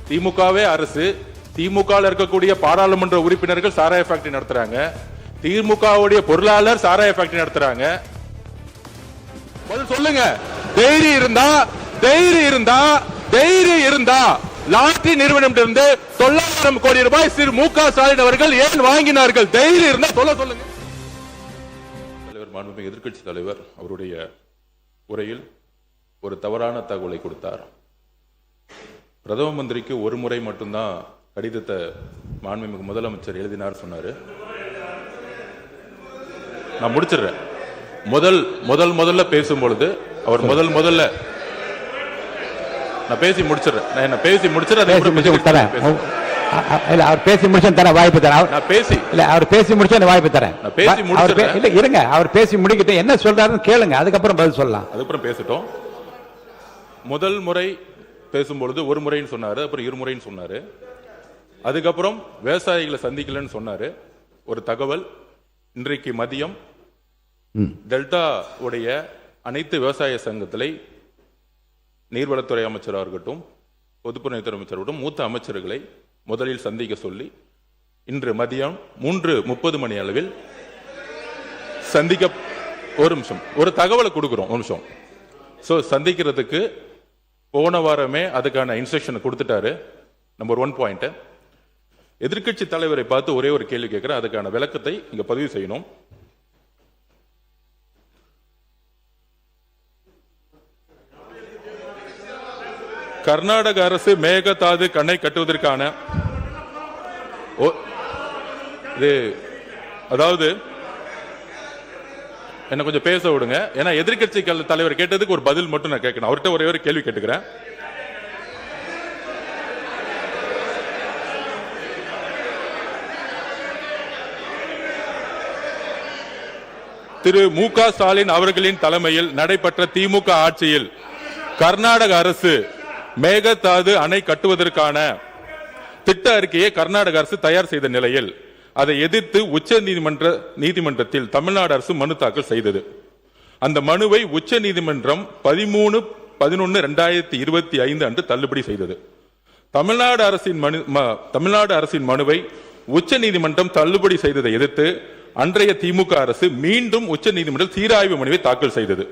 திமுகவே அரசு, திமுக இருக்கக்கூடிய பாராளுமன்ற உறுப்பினர்கள் சாராய ஃபேக்டரி நடத்துறாங்க, திமுகவுடைய பொருளாளர் சாராய ஃபேக்டரி நடத்துறாங்க. பதில் சொல்லுங்க. தைரியம் இருந்தா லாட்டரி நிறுவனத்திலிருந்து 900 கோடி ரூபாய் திரு மு.க. ஸ்டாலின் அவர்கள் ஏன் வாங்கினார்கள்? தைரியம் இருந்தா சொல்லுங்க. தலைவர், மாண்புமிகு எதிர்க்கட்சி தலைவர் அவருடைய உரையில் ஒரு தவறான தகவலை கொடுத்தார். பிரதம மந்திரிக்கு ஒரு முறை மட்டும்தான் கடிதத்தை மாண்புமிகு முதலமைச்சர் எழுதினார் சொன்னாரு. நான் முடிச்சிடுறேன். முதல்ல பேசும்பொழுது அவர் முதல்ல நான் பேசி முடிச்சிடுறேன். அவர் பேசி முடிச்சு வாய்ப்பு தரேன். அவர் பேசி இருங்க. அவர் பேசி முடிக்கிட்டு என்ன சொல்றாருன்னு கேளுங்க, அதுக்கப்புறம் பதில் சொல்லலாம். அதுக்கப்புறம் பேசட்டும். முதல் முறை பேசும்பொழுது ஒரு முறைன்னு சொன்னாரு, அப்புறம் இருமுறைன்னு சொன்னாரு. அதுக்கப்புறம் விவசாயிகளை சந்திக்கலன்னு சொன்னாரு. ஒரு தகவல், இன்றைக்கு மதியம் டெல்டா உடைய அனைத்து விவசாய சங்கத்திலே நீர்வளத்துறை அமைச்சராக இருக்கட்டும், பொதுப்பணித்துறை அமைச்சராகட்டும், மூத்த அமைச்சர்களை முதலில் சந்திக்க சொல்லி இன்று மதியம் 3:30 மணி அளவில் சந்திக்க ஒரு தகவலை கொடுக்கிறோம். ஒரு நிமிஷம். சந்திக்கிறதுக்கு போன வாரமே அதுக்கான இன்ஸ்ட்ரக்ஷன் கொடுத்துட்டாரு. Number 1 point. எதிர்க்கட்சி தலைவரை பார்த்து ஒரே ஒரு கேள்வி கேட்கிறேன், அதுக்கான விளக்கத்தை இங்க பதிவு செய்யணும். கர்நாடக அரசு மேகதாது அணை கட்டுவதற்கான அதாவது என்ன கொஞ்சம் பேச விடுங்க. ஏன்னா எதிர்க்கட்சி தலைவர் கேட்டதுக்கு ஒரு பதில் மட்டும் நான் கேட்கணும். அவர்கிட்ட ஒரே ஒரு கேள்வி கேட்டுக்கிறேன். திரு மு.க. ஸ்டாலின் அவர்களின் தலைமையில் நடைபெற்ற திமுக ஆட்சியில் கர்நாடக அரசு மேகதாது அணை கட்டுவதற்கான திட்ட அறிக்கையை கர்நாடக அரசு தயார் செய்த நிலையில் அதை எதிர்த்து உச்ச நீதிமன்றத்தில் தமிழ்நாடு அரசு மனு தாக்கல் செய்தது. அந்த மனுவை உச்ச நீதிமன்றம் 13/11/2025 அன்று தள்ளுபடி செய்தது. தமிழ்நாடு அரசின் மனுவை உச்ச நீதிமன்றம் தள்ளுபடி செய்ததை எதிர்த்து அன்றைய திமுக அரசு மீண்டும் உச்ச நீதிமன்றம் சீராய்வு மனுவை தாக்கல் செய்தது.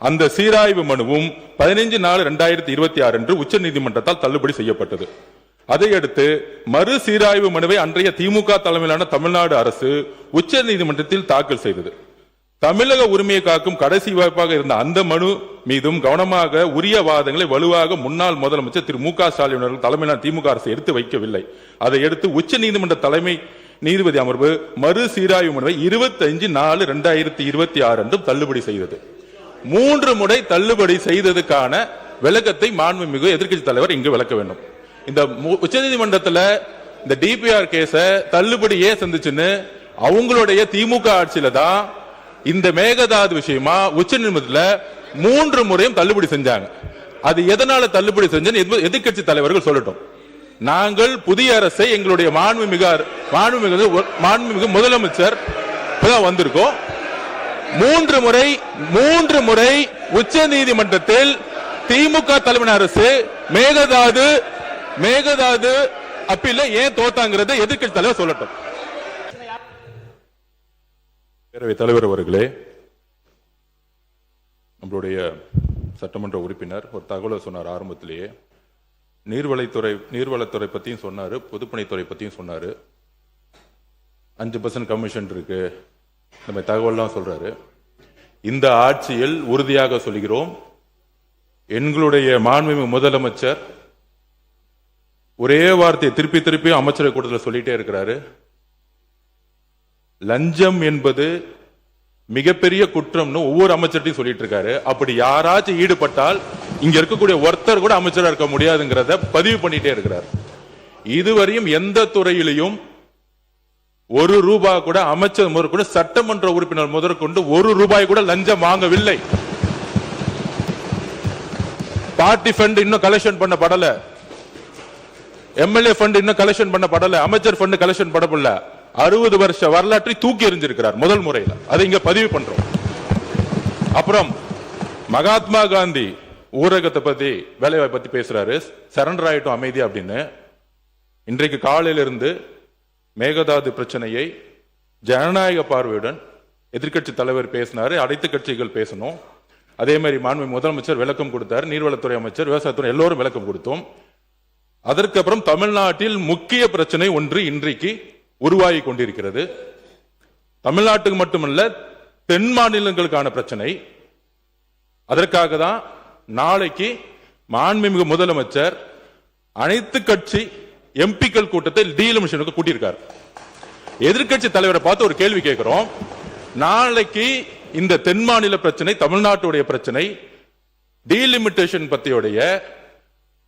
அந்த சீராய்வு மனுவும் 15/4/2026 அன்று உச்ச நீதிமன்றத்தால் தள்ளுபடி செய்யப்பட்டது. அதையடுத்து மறு சீராய்வு மனுவை அன்றைய திமுக தலைமையிலான தமிழ்நாடு அரசு உச்ச நீதிமன்றத்தில் தாக்கல் செய்தது. தமிழக உரிமையை காக்கும் கடைசி வாய்ப்பாக இருந்த அந்த மனு மீதும் கவனமாக உரிய வாதங்களை வலுவாக முன்னாள் முதலமைச்சர் திரு மு.க. ஸ்டாலின் அவர்கள் தலைமையிலான திமுக அரசு எடுத்து வைக்கவில்லை. அதை எடுத்து உச்ச நீதிமன்ற தலைமை நீதிபதி அமர்வு மறு சீராய்வு மனுவை 25/4/2026 அன்று தள்ளுபடி செய்தது. 3 முறை தள்ளுபடி செய்ததுக்கான விளக்கத்தை மாண்புமிகு எதிர்க்கட்சி தலைவர் இங்கு விளக்க வேண்டும். இந்த உச்சநீதிமன்றத்தில் இந்த டிபிஆர் கேஸ தள்ளுபடி ஏன் சந்திச்சுன்னு அவங்களுடைய திமுக ஆட்சியில தான் இந்த மேகதாது விஷயமா உச்சநீதிமன்றத்தில் 3 முறையும் தள்ளுபடி செஞ்சாங்க. அது எதனால தள்ளுபடி செஞ்சு எதிர்க்கட்சி தலைவர்கள் சொல்லட்டும். நாங்கள் புதிய அரசை எங்களுடைய மாண்புமிகு முதலமைச்சர் வந்திருக்கோம். 3 முறை உச்ச நீதிமன்றத்தில் திமுக தலைமை அரசு மேகதாது அப்பீல்ல ஏன் தோத்தாங்கிறத எதிர்க்கட்சி தலைவர் சொல்லட்டும். பேரவைத் தலைவர் அவர்களே, நம்மளுடைய சட்டமன்ற உறுப்பினர் ஒரு தகவலை சொன்னார் ஆரம்பத்திலேயே. நீர்வளத்துறை பத்தியும் சொன்னாரு, பொதுப்பணித்துறை பத்தியும் சொன்னாரு. 5% கமிஷன் இருக்கு, நம்ம தகவல்லாம் சொல்றாரு. இந்த ஆட்சியில் உறுதியாக சொல்கிறோம், எங்களுடைய மாண்புமிகு முதலமைச்சர் ஒரே வார்த்தையை திருப்பி அமைச்சரவை கூட்டத்தில் சொல்லிட்டே இருக்கிறாரு. லஞ்சம் என்பது மிகப்பெரிய குற்றம்னு ஒவ்வொரு அமைச்சர்ட்டையும் சொல்லிட்டு இருக்காரு. அப்படி யாராச்சும் ஈடுபட்டால் இங்க இருக்கக்கூடிய ஒருத்தர் கூட அமைச்சராக இருக்க முடியாதுங்கிறத பதிவு பண்ணிட்டே இருக்கிறார். இதுவரையும் எந்த துறையிலையும் ₹1 கூட அமைச்சர் முதற்கொண்டு சட்டமன்ற உறுப்பினர் முதற்கொண்டு ₹1 கூட லஞ்சம் வாங்கவில்லை. பார்ட்டி ஃபண்ட் இன்னும் கலெக்ஷன் பண்ணப்படல, எம்எல்ஏ ஃபண்ட் இன்னும் கலெக்ஷன் பண்ணப்படல, அமைச்சர் ஃபண்ட் கலெக்ஷன் பண்ணப்படல. 60 வருஷ வரலாற்றை தூக்கி எறிஞ்சிருக்கிறார் முதல் முறையில். அதை இங்க பதிவு பண்றோம். அப்புறம் மகாத்மா காந்தி ஊரகத்தை பத்தி வேலைவாய்ப்பு பத்தி பேசுறாரு, சரண்டர் ஆயிட்டும் அமைதி அப்படின்னு. இன்றைக்கு காலையிலிருந்து மேகதாது பிரச்சனையை ஜனநாயக பார்வையுடன் எதிர்க்கட்சி தலைவர் பேசினாரு, அனைத்து கட்சிகள் பேசணும். அதே மாதிரி மாண்பு முதலமைச்சர் விளக்கம் கொடுத்தார், நீர்வளத்துறை அமைச்சர், விவசாயத்துறை எல்லோரும் விளக்கம் கொடுத்தோம். அதற்கப்புறம் தமிழ்நாட்டில் முக்கிய பிரச்சனை ஒன்று இன்றைக்கு உருவாகி கொண்டிருக்கிறது. தமிழ்நாட்டுக்கு மட்டுமல்ல, தென் மாநிலங்களுக்கான பிரச்சனை. அதற்காக தான் நாளைக்கு மாண்புமிகு முதலமைச்சர் அனைத்து கட்சி எம்பிக்கள் கூட்டத்தை டீலிமிஷனுக்கு கூட்டியிருக்கார். எதிர்க்கட்சி தலைவரை பார்த்து ஒரு கேள்வி கேட்கிறோம். நாளைக்கு இந்த தென் மாநில பிரச்சனை, தமிழ்நாட்டுடைய பிரச்சனை, டீலிமிட்டேஷன் பத்தியுடைய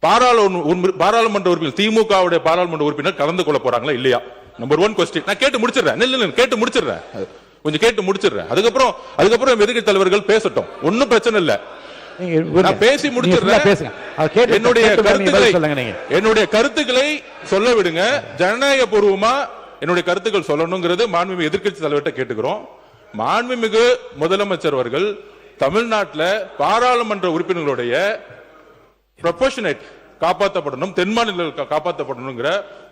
பாராளுமன்ற உறுப்பினர், திமுகவுடைய பாராளுமன்ற உறுப்பினர் கலந்து கொள்ள போறாங்களா இல்லையா? Number 1 question. நான் கேட்டு முடிச்சிடுறேன், கேட்டு முடிச்சிடுறேன், கொஞ்சம் கேட்டு முடிச்சிடுறேன். அதுக்கப்புறம் எதிர்க்கட்சி தலைவர்கள் பேசட்டும், ஒன்னும் பிரச்சனை இல்ல. நான் பேசி முடிச்சிடுறேன். என்னுடைய கருத்துக்களை சொல்ல விடுங்க. ஜனநாயக பூர்வமா என்னுடைய கருத்துக்கள் சொல்லணுங்கிறது மாண்புமிகு எதிர்க்கட்சி தலைவர்கிட்ட கேட்டுக்கிறோம். மாண்புமிகு முதலமைச்சர் அவர்கள் தமிழ்நாட்டில் பாராளுமன்ற உறுப்பினர்களுடைய ப்ரொபோர்ஷனேட் காப்பாற்றப்படணும், தென் மாநிலங்கள் காப்பாற்றப்படணும்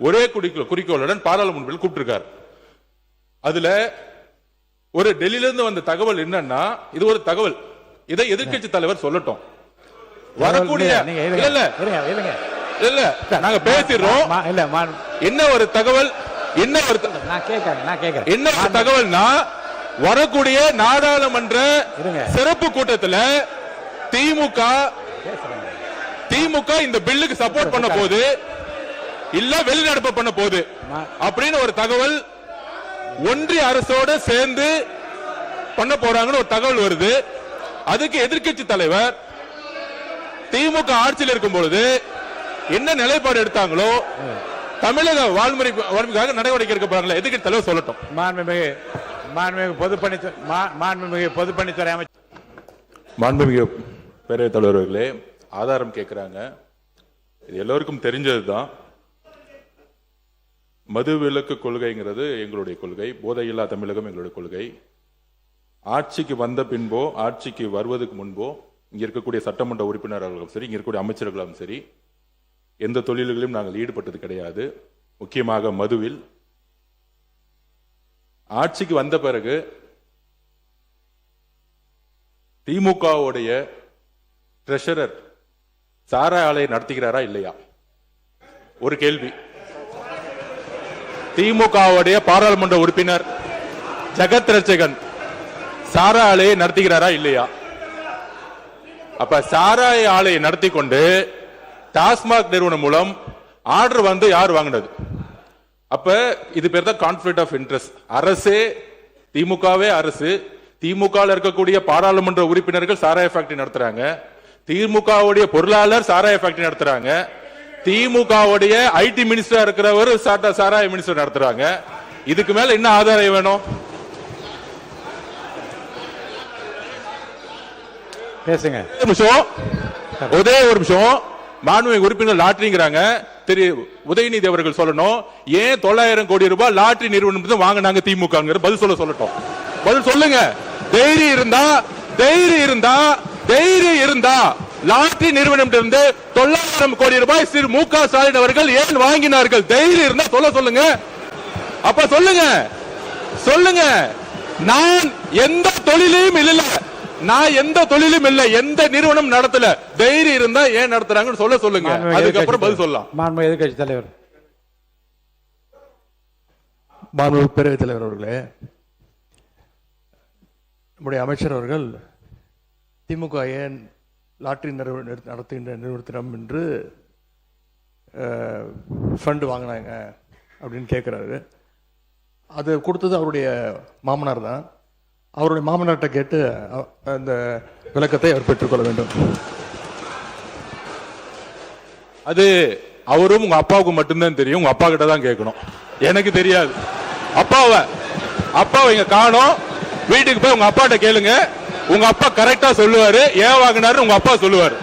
ஒரே குறிக்கோளுடன் பாராளுமன்ற கூப்பிட்டிருக்கார். அதுல ஒரு டெல்லியிலிருந்து வந்த தகவல் என்னன்னா, இது ஒரு தகவல், இதை எதிர்க்கட்சி தலைவர் சொல்லட்டும். வரக்கூடிய இல்ல நாங்க பேசிடுறோம். என்ன ஒரு தகவல், என்ன ஒரு தகவல்னா, வரக்கூடிய நாடாளுமன்ற சிறப்பு கூட்டத்தில் திமுக இந்த பில்லுக்கு சப்போர்ட் பண்ண போது இல்ல வெளிநடப்பு பண்ண போது அப்படின்னு ஒரு தகவல், ஒன்றிய அரசோடு சேர்ந்து பண்ண போறாங்கன்னு ஒரு தகவல் வருது. அதுக்கு எதிர்க்கட்சி தலைவர் திமுக ஆட்சியில் இருக்கும் பொழுது என்ன நிலைப்பாடு எடுத்தாங்களோ, தமிழக வாழ்முறைக்காக நடவடிக்கை எடுக்க போறாங்களா, எதிர்க்கட்சி தலைவர் சொல்லட்டும். மாண்புமிகு பொதுப்பணித்துறை அமைச்சர். மாண்புமிகு பேரவைத் தலைவர்களே, ஆதாரம் கேட்கிறாங்க. இது எல்லோருக்கும் தெரிஞ்சதுதான். மது விலக்கு கொள்கைங்கிறது எங்களுடைய கொள்கை, போதையில்லா தமிழகம் எங்களுடைய கொள்கை. ஆட்சிக்கு வந்த பின்போ, ஆட்சிக்கு வருவதற்கு முன்போ, இங்க இருக்கக்கூடிய சட்டமன்ற உறுப்பினர்களும் சரி, இங்க இருக்கக்கூடிய அமைச்சர்களும் சரி, எந்த தொழில்களிலும் நாங்கள் ஈடுபட்டது கிடையாது. முக்கியமாக மதுவில். ஆட்சிக்கு வந்த பிறகு திமுகவுடைய ட்ரெஷரர் சாராய ஆலையை நடத்துகிறாரா இல்லையா? ஒரு கேள்வி. திமுகவுடைய பாராளுமன்ற உறுப்பினர் ஜெகத் ரட்சகன் சாராய ஆலையை நடத்துகிறாரா இல்லையா? அப்ப சாராய ஆலையை நடத்தி கொண்டு டாஸ்மாக் நிறுவனம் மூலம் ஆர்டர் வந்து யார் வாங்கினது? அப்ப இது பேர் தான் கான்ஃபிளிக்ட் ஆஃப் இன்ட்ரெஸ்ட். அரசே, திமுகவே அரசு, திமுக இருக்கக்கூடிய பாராளுமன்ற உறுப்பினர்கள் சாராய ஃபேக்டரி நடத்துறாங்க, திமுகவுடைய பொருளாளர் சாராய ஃபேக்டரி நடத்துறாங்க, திமுகவுடைய ஐடி மினிஸ்டர் இருக்கிறவர் சாராய மினிஸ்டர் நடத்துறாங்க. இதுக்கு மேல என்ன ஆதாரம் வேணும்? பேசுங்க. ஒரே ஒரு நிமிஷம். மாண்புமிகு உறுப்பினர் லாட்டரிங்கிறாங்க. உதயநிதி அவர்கள் சொல்லணும், ஏன் 900 கோடி ரூபாய் லாட்டரி நிறுவனம் வாங்கினாங்க திமுக? பதில் சொல்லட்டும். பதில் சொல்லுங்க. தைரியம் இருந்தா லாட்டரி நிறுவனம் 900 கோடி ரூபாய் திரு மு.க. ஸ்டாலின் அவர்கள் ஏன் வாங்கினார்கள்? தைரியம் இருந்தா சொல்லுங்க. அப்ப சொல்லுங்க. நான் எந்த தொழிலையும் இல்ல, எந்த நிறுவனம் நடத்தல. தைரியம் இருந்தா ஏன் நடத்துறாங்கன்னு சொல்லுங்க. அதுக்கப்புறம் பதில் சொல்லலாம். மாண்புமிகு எதிர்க்கட்சி தலைவர். மாண்புமிகு பேரவைத் தலைவர் அவர்களே, நம்முடைய அமைச்சர் அவர்கள் திமுக ஏன் லாட்டரி நடத்துகின்ற நிறுவனத்திடம் என்று ஃபண்டு வாங்கினாங்க அப்படின்னு கேட்குறாரு. அது கொடுத்தது அவருடைய மாமனார் தான். அவருடைய மாமனார்கிட்ட கேட்டு அந்த விளக்கத்தை அவர் பெற்றுக்கொள்ள வேண்டும். அது அவரும் உங்க அப்பாவுக்கு மட்டும்தான் தெரியும். உங்க அப்பா கிட்ட தான் கேட்கணும், எனக்கு தெரியாது. அப்பாவை இங்க காணோம். வீட்டுக்கு போய் உங்க அப்பாட்ட கேளுங்க. உங்க அப்பா கரெக்டா சொல்லுவாரு. ஏன் வாங்கினாரு உங்க அப்பா சொல்லுவாரு.